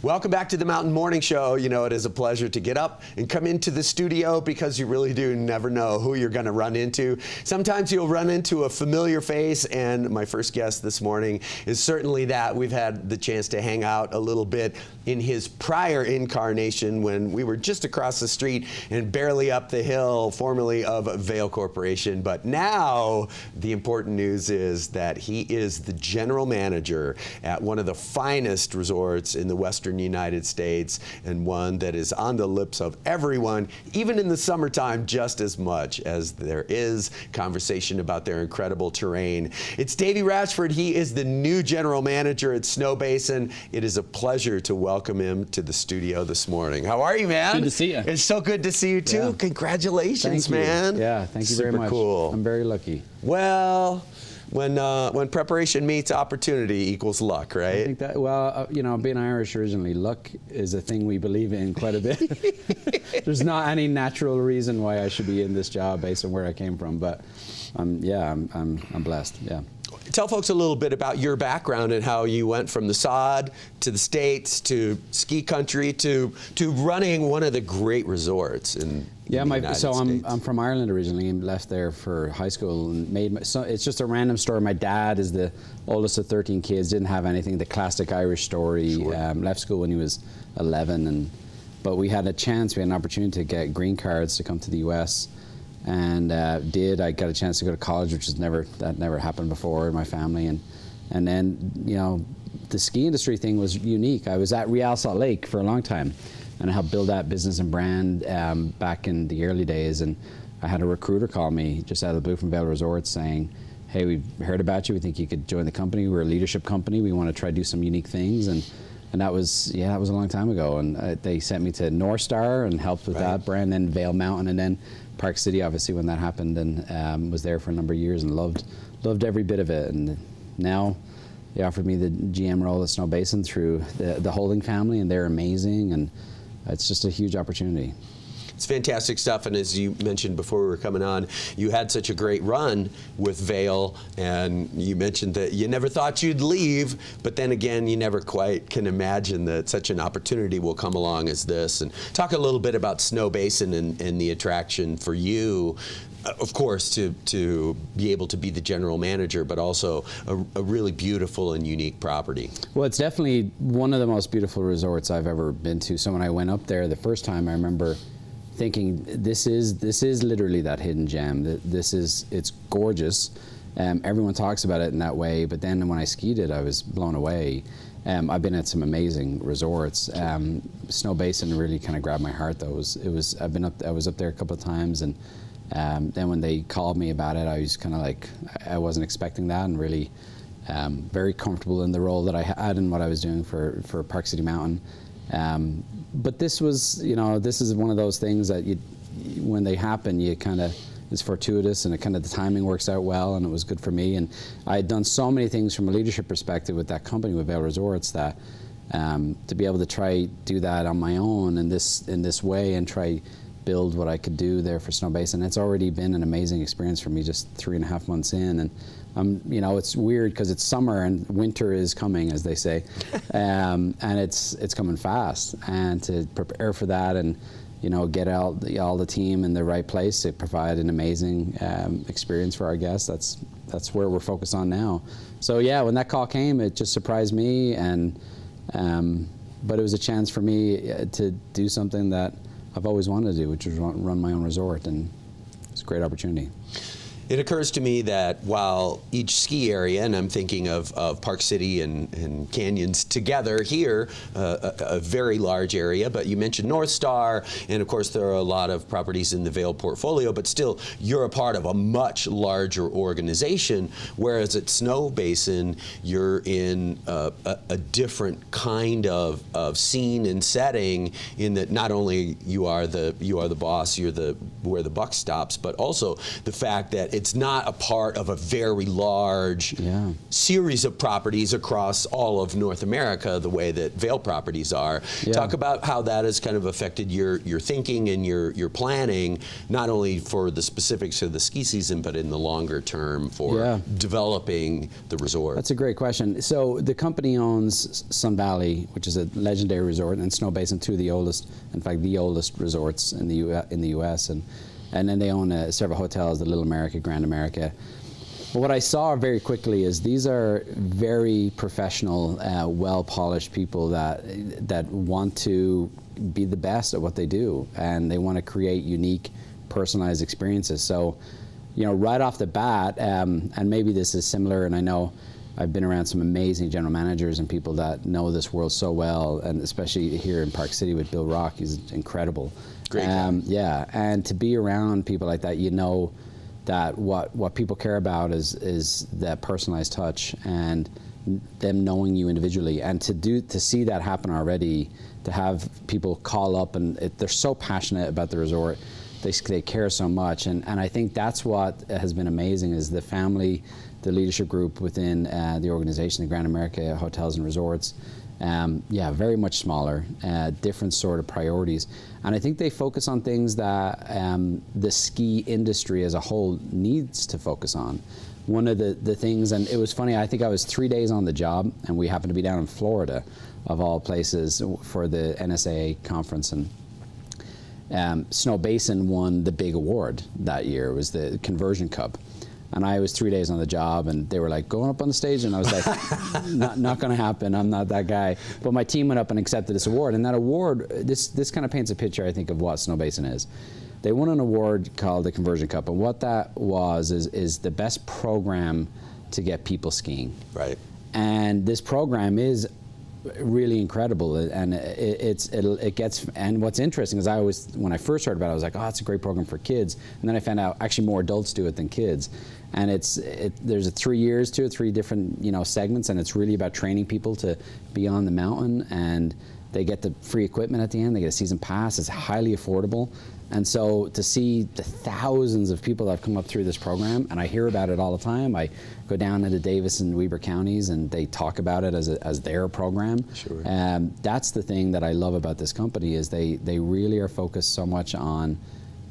Welcome back to the Mountain Morning Show. You know, it is a pleasure to get up and come into the studio because you really do never know who you're going to run into. Sometimes you'll run into a familiar face, and my first guest this morning is certainly that. We've had the chance to hang out a little bit in his prior incarnation when we were just across the street and barely up the hill, formerly of Vail Corporation. But now the important news is that he is the general manager at one of the finest resorts in the Western United States, and one that is on the lips of everyone, even in the summertime, just as much as there is conversation about their incredible terrain. It's Davy Rachford. He is the new general manager at Snowbasin. It is a pleasure to welcome him to the studio this morning. How are you, man? Good to see you. It's so good to see you too. Yeah. Congratulations, man. Yeah, thank you very much. Super cool. I'm very lucky. Well, when preparation meets opportunity equals luck, right? I think that, well, you know, being Irish originally, luck is a thing we believe in quite a bit. There's not any natural reason why I should be in this job based on where I came from, but yeah, I'm blessed. Yeah. Tell folks a little bit about your background and how you went from the sod to the States to ski country to running one of the great resorts in the United States. I'm from Ireland originally and left there for high school and it's just a random story. My dad is the oldest of 13 kids, didn't have anything, the classic Irish story. Sure. Left school when he was 11, but we had an opportunity to get green cards to come to the US. And I got a chance to go to college, which that never happened before in my family, and then, you know, the ski industry thing was unique. I was at Real Salt Lake for a long time, and I helped build that business and brand back in the early days. And I had a recruiter call me just out of the blue from Vail Resorts saying, "Hey, we've heard about you. We think you could join the company. We're a leadership company. We want to try to do some unique things." And that was a long time ago. And they sent me to North Star and helped with that brand, then Vail Mountain, and then Park City, obviously, when that happened, and was there for a number of years and loved every bit of it. And now they offered me the GM role at Snowbasin through the holding family, and they're amazing, and it's just a huge opportunity. It's fantastic stuff, and as you mentioned before we were coming on, you had such a great run with Vail, and you mentioned that you never thought you'd leave, but then again, you never quite can imagine that such an opportunity will come along as this. And talk a little bit about Snowbasin and the attraction for you, of course, to be able to be the general manager, but also a really beautiful and unique property. Well, it's definitely one of the most beautiful resorts I've ever been to. So when I went up there the first time, I remember thinking, this is literally that hidden gem. It's gorgeous. Everyone talks about it in that way, but then when I skied it, I was blown away. I've been at some amazing resorts. Snowbasin really kind of grabbed my heart, though. I was up there a couple of times, and then when they called me about it, I was kind of like, I wasn't expecting that, and really very comfortable in the role that I had and what I was doing for Park City Mountain. But this was, you know, this is one of those things that when they happen, it's fortuitous, and the timing works out well, and it was good for me. And I had done so many things from a leadership perspective with that company, with Vail Resorts, that to be able to try do that on my own in this way and try build what I could do there for Snowbasin. It's already been an amazing experience for me, just 3.5 months in, and you know, it's weird because it's summer and winter is coming, as they say, and it's coming fast. And to prepare for that, and you know, get all the team in the right place to provide an amazing experience for our guests. That's where we're focused on now. So yeah, when that call came, it just surprised me, and but it was a chance for me to do something that I've always wanted to do, which was run my own resort, and it's a great opportunity. It occurs to me that while each ski area, and I'm thinking of Park City and Canyons together here, a very large area, but you mentioned North Star, and of course there are a lot of properties in the Vail portfolio, but still you're a part of a much larger organization, whereas at Snowbasin you're in a different kind of scene and setting, in that not only you are the boss, you're where the buck stops, but also the fact that it's not a part of a very large series of properties across all of North America the way that Vail properties are. Talk about how that has kind of affected your thinking and your planning, not only for the specifics of the ski season, but in the longer term for developing the resort. That's a great question. So the company owns Sun Valley, which is a legendary resort, and Snowbasin, two of the oldest, in fact, the oldest resorts in the U.S. And then they own several hotels, the Little America, Grand America. But what I saw very quickly is these are very professional, well-polished people that want to be the best at what they do, and they want to create unique, personalized experiences. So, you know, right off the bat, and maybe this is similar, and I know I've been around some amazing general managers and people that know this world so well, and especially here in Park City with Bill Rock, he's incredible. Great guy. Yeah, and to be around people like that, you know that what people care about is that personalized touch and them knowing you individually, and to see that happen already, to have people call up and they're so passionate about the resort. They care so much, and I think that's what has been amazing is the family, the leadership group within the organization, the Grand America Hotels and Resorts. Very much smaller, different sort of priorities, and I think they focus on things that the ski industry as a whole needs to focus on. One of the things, and it was funny, I think I was 3 days on the job, and we happened to be down in Florida, of all places, for the NSAA conference, and Snowbasin won the big award that year. It was the Conversion Cup. And I was 3 days on the job, and they were like, going up on the stage, and I was like, not going to happen. I'm not that guy. But my team went up and accepted this award, and that award, this kind of paints a picture, I think, of what Snowbasin is. They won an award called the Conversion Cup, and what that was is the best program to get people skiing. Right. And this program is really incredible, and it gets, and what's interesting is when I first heard about it, I was like, oh, it's a great program for kids, and then I found out actually more adults do it than kids, and there's 3 years to it, 3 different segments, and it's really about training people to be on the mountain, and they get the free equipment at the end, they get a season pass, it's highly affordable. And so to see the thousands of people that have come up through this program, and I hear about it all the time. I go down into Davis and Weber counties, and they talk about it as their program. Sure. That's the thing that I love about this company is they really are focused so much on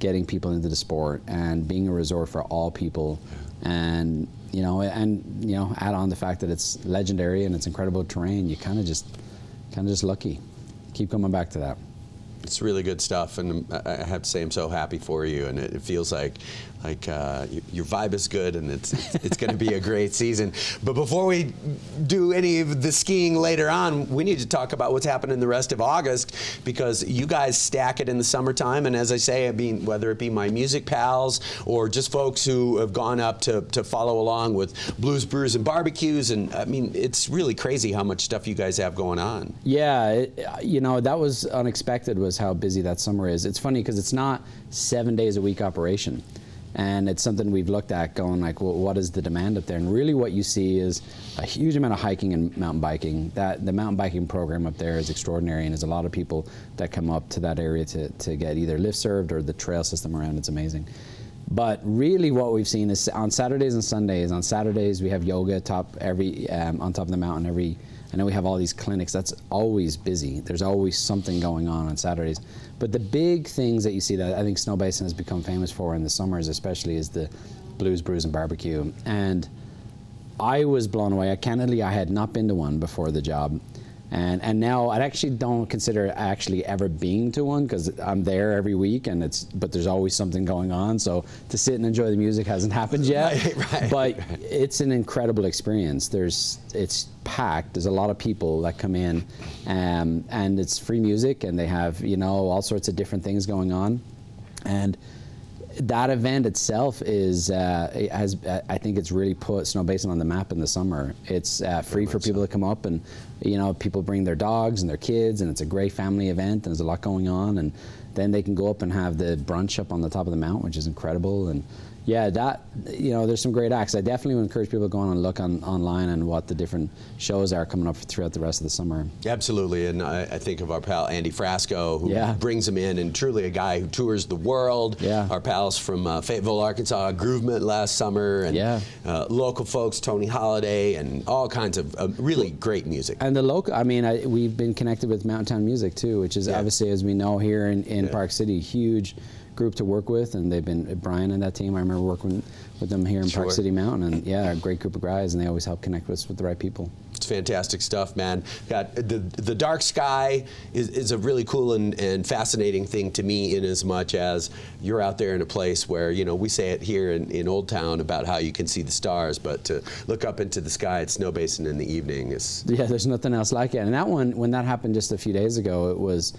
getting people into the sport and being a resort for all people, and add on the fact that it's legendary and it's incredible terrain. You kind of just lucky. Keep coming back to that. It's really good stuff, and I have to say I'm so happy for you, and it feels like your vibe is good, and it's going to be a great season. But before we do any of the skiing later on, we need to talk about what's happening the rest of August, because you guys stack it in the summertime, and as I say, whether it be my music pals or just folks who have gone up to follow along with Blues, Brews, and Barbecues, and I mean, it's really crazy how much stuff you guys have going on. Yeah, that was unexpected, was how busy that summer is. It's funny because it's not 7 days a week operation. And it's something we've looked at going like, well, what is the demand up there? And really what you see is a huge amount of hiking and mountain biking. The mountain biking program up there is extraordinary, and there's a lot of people that come up to that area to get either lift served or the trail system around. It's amazing. But really what we've seen is on Saturdays and Sundays. On Saturdays we have yoga on top of the mountain and then we have all these clinics. That's always busy. There's always something going on Saturdays. But the big things that you see that I think Snowbasin has become famous for in the summers especially is the Blues, Brews, and Barbecue. And I was blown away. Candidly, I had not been to one before the job. And now I actually don't consider actually ever being to one, because I'm there every week, but there's always something going on. So to sit and enjoy the music hasn't happened yet. But it's an incredible experience. It's packed. There's a lot of people that come in, and it's free music, and they have all sorts of different things going on, and that event itself I think it's really put Snowbasin on the map in the summer. It's free for people to come up, and people bring their dogs and their kids, and it's a great family event, and there's a lot going on, and then they can go up and have the brunch up on the top of the mountain, which is incredible, and Yeah, that, there's some great acts. I definitely would encourage people to go on and look online and what the different shows are coming up throughout the rest of the summer. Absolutely, and I think of our pal Andy Frasco, who Yeah. brings him in, and truly a guy who tours the world. Yeah. Our pals from Fayetteville, Arkansas, Groovement last summer, and Yeah. Local folks, Tony Holiday, and all kinds of really great music. And the local, we've been connected with Mountain Town Music too, which is obviously, as we know here in Park City, huge group to work with, and they've been, Brian and that team, I remember working with them here in Park City Mountain, and a great group of guys, and they always help connect us with the right people. It's fantastic stuff, man. Got the dark sky is a really cool and fascinating thing to me, in as much as you're out there in a place where, we say it here in Old Town about how you can see the stars, but to look up into the sky at Snowbasin in the evening is... Yeah, there's nothing else like it. And that one, when that happened just a few days ago, it was,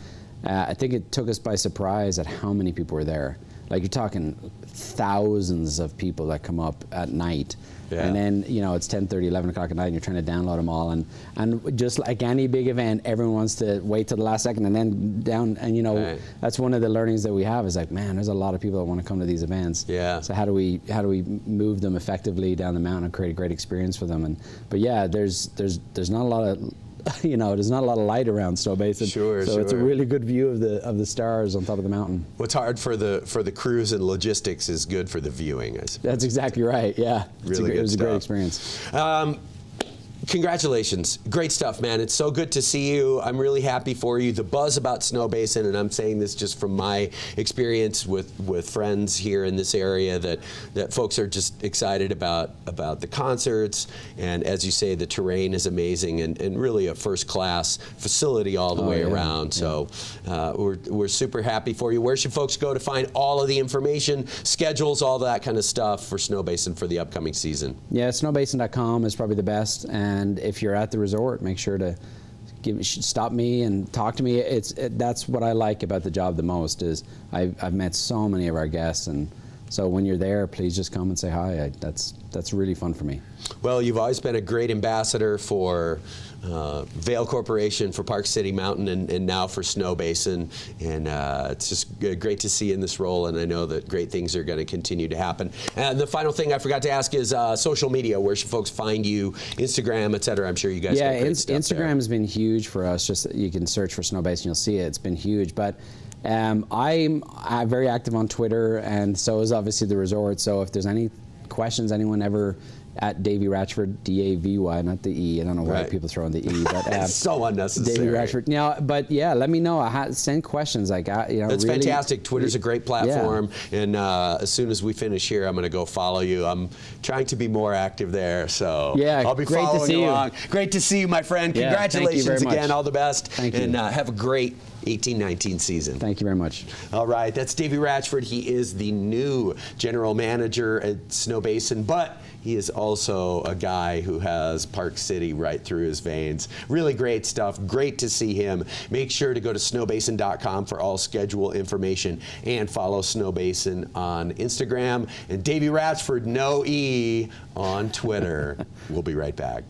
I think it took us by surprise at how many people were there. Like, you're talking thousands of people that come up at night. Yeah. And then, it's 10:30, 11 o'clock at night, and you're trying to download them all. And just like any big event, everyone wants to wait till the last second and then down. And, right. That's one of the learnings that we have, is like, man, there's a lot of people that want to come to these events. Yeah. So how do we move them effectively down the mountain and create a great experience for them? But yeah, there's not a lot of... there's not a lot of light around Snowbasin, so it's a really good view of the stars on top of the mountain. What's hard for the crews and logistics is good for the viewing, I suppose. That's exactly right. Yeah, Really it was a stuff. great experience. Congratulations. Great stuff, man. It's so good to see you. I'm really happy for you. The buzz about Snowbasin, and I'm saying this just from my experience with friends here in this area, that folks are just excited about the concerts. And as you say, the terrain is amazing, and really a first-class facility all the way around. So we're super happy for you. Where should folks go to find all of the information, schedules, all that kind of stuff for Snowbasin for the upcoming season? Yeah, snowbasin.com is probably the best. And if you're at the resort, make sure to stop me and talk to me. That's what I like about the job the most, is I've met so many of our guests, and so when you're there, please just come and say hi. That's really fun for me. Well, you've always been a great ambassador for Vail Corporation, for Park City Mountain, and now for Snowbasin, and it's just great to see you in this role, and I know that great things are going to continue to happen. And the final thing I forgot to ask is social media. Where should folks find you? Instagram, et cetera. I'm sure you guys got great stuff Instagram there. has been huge for us. Just you can search for Snowbasin, you'll see it. It's been huge, but I'm very active on Twitter, and so is obviously the resort. So if there's any questions, anyone ever, at Davy Rachford, D-A-V-Y, not the E. I don't know why people throw in the E, but it's so unnecessary. Davy Rachford. But yeah, let me know. Send questions. Like, That's really, fantastic. Twitter's a great platform, and as soon as we finish here, I'm going to go follow you. I'm trying to be more active there, so I'll be following you along. Great to see you, my friend. Yeah, Congratulations thank you very again. much. All the best, Thank you. and have a great 18-19 season. Thank you very much. All right, that's Davy Rachford. He is the new general manager at Snowbasin, but he is also a guy who has Park City right through his veins. Really great stuff. Great to see him. Make sure to go to snowbasin.com for all schedule information, and follow Snowbasin on Instagram, and Davy Rachford, no E, on Twitter. We'll be right back.